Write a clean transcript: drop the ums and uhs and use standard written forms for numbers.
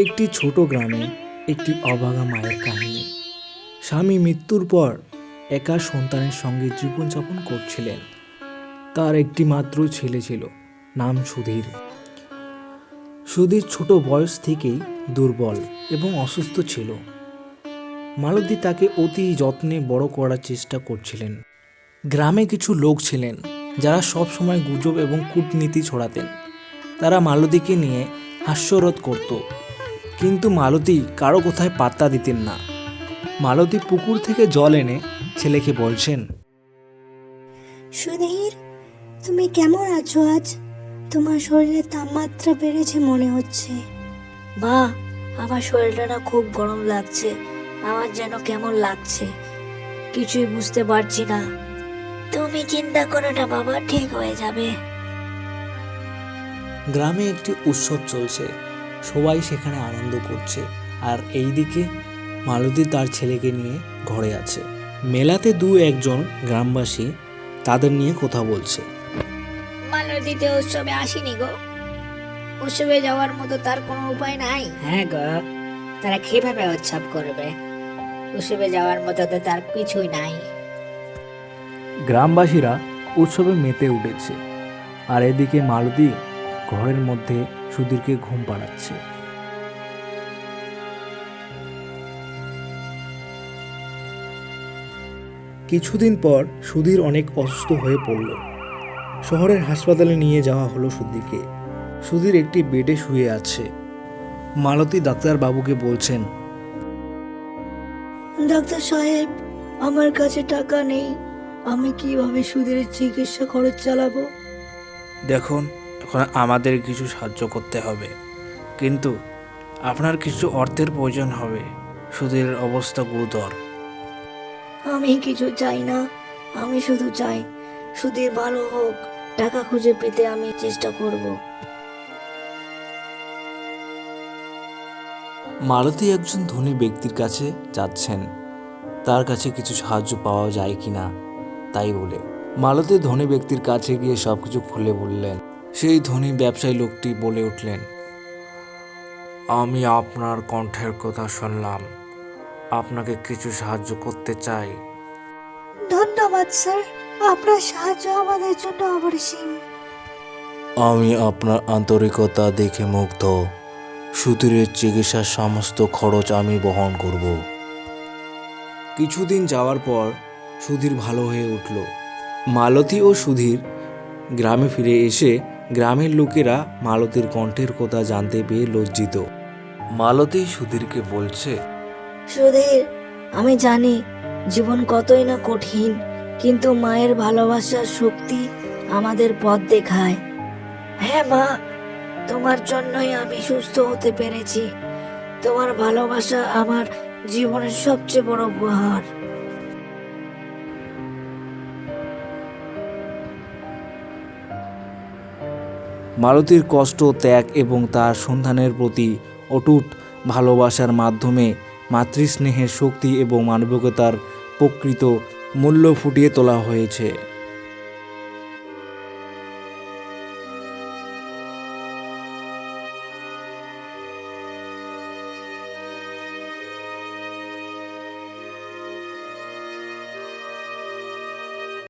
একটি ছোট গ্রামে একটি অভাগা মায়ের কাহিনী। স্বামী মৃত্যুর পর একা সন্তানের সঙ্গে জীবনযাপন করছিলেন। তার একটি মাত্র ছেলে ছিল, নাম সুধীর। সুধীর ছোট বয়স থেকেই দুর্বল এবং অসুস্থ ছিল। মালতী তাকে অতি যত্নে বড় করার চেষ্টা করছিলেন। গ্রামে কিছু লোক ছিলেন যারা সবসময় গুজব এবং কূটনীতি ছড়াতেন। তারা মালতীকে নিয়ে হাস্যরদ করত, কিন্তু মালতী কারো কথায় পাত্তা দিতেন না। মালতী পুকুর থেকে জল এনে ছেলেকে বলছেন, সুধীর, তুমি কেমন আছো আজ? তোমার শরীরের তাপমাত্রা বেড়েছে মনে হচ্ছে। মা, আমার শরীরটা না খুব গরম লাগছে। আমার যেন কেমন লাগছে, কিছুই বুঝতে পারছি না। তুমি চিন্তা করো না বাবা, ঠিক হয়ে যাবে। গ্রামে একটি উৎসব চলছে, সবাই সেখানে আনন্দ করছে, আর এইদিকে মালতী তার ছেলেকে নিয়ে ঘরে আছে। মেলাতে একজন গ্রামবাসী তাদের নিয়ে কথা বলছে। মালতীতে উৎসবে আসেনি গো। উৎসবে যাওয়ার মতো তার কোনো উপায় নাই। হ্যাঁ গো, তারা কিভাবে উৎসব করবে? উৎসবে যাওয়ার মতো তো তার কিছুই নাই। গ্রামবাসীরা উৎসবে মেতে উঠেছে, আর এদিকে মালতী ঘরের মধ্যে সুধীরকে ঘুম পাড়াচ্ছে। কিছুদিন পর সুধীর অনেক অসুস্থ হয়ে পড়ল। শহরের হাসপাতালে নিয়ে যাওয়া হলো সুধীরকে। সুধীর একটি বেডে শুয়ে আছে। মালতী ডাক্তারবাবুকে বলছেন, ডাক্তার সাহেব, আমার কাছে টাকা নেই। আমি কিভাবে সুধীরের চিকিৎসা খরচ চালাবো? দেখুন, এখন আমাদের কিছু সাহায্য করতে হবে, কিন্তু আপনার কিছু অর্থের প্রয়োজন হবে। সুধীরের অবস্থা গুরুতর। আমি কিছু চাই না, আমি শুধু চাই সুধীর ভালো হোক। টাকা খুঁজে পেতে আমি চেষ্টা করব। মালতী একজন ধনী ব্যক্তির কাছে যাচ্ছেন, তার কাছে কিছু সাহায্য পাওয়া যায় কিনা তাই বলে। মালতী ধনী ব্যক্তির কাছে গিয়ে সবকিছু খুলে বললেন। সেই ধনী ব্যবসায়ী লোকটি বলে উঠলেন, আমি আপনার কণ্ঠের কথা শুনলাম, আপনাকে কিছু সাহায্য করতে চাই। ধন্যবাদ স্যার, আপনার সাহায্য আমাদের জন্য অপরিসীম। আমি আপনার আন্তরিকতা দেখে মুগ্ধ। সুধীরের চিকিৎসার সমস্ত খরচ আমি বহন করব। কিছুদিন যাওয়ার পর সুধীর ভালো হয়ে উঠল। মালতী ও সুধীর গ্রামে ফিরে এসে গ্রামের লোকেরা মালতীর কণ্ঠের কথা জানতে পেয়ে লজ্জিত। মালতী সুধীরকে বলছে, সুধীর, আমি জানি জীবন কতই না কঠিন, কিন্তু মায়ের ভালোবাসার শক্তি আমাদের পথ দেখায়। হ্যাঁ মা, তোমার জন্যই আমি সুস্থ হতে পেরেছি। তোমার ভালোবাসা আমার জীবনের সবচেয়ে বড় উপহার। মালতীর কষ্ট, ত্যাগ এবং তার সন্তানের প্রতি অটুট ভালোবাসার মাধ্যমে মাতৃস্নেহের শক্তি এবং মানবিকতার প্রকৃত মূল্য ফুটিয়ে তোলা হয়েছে।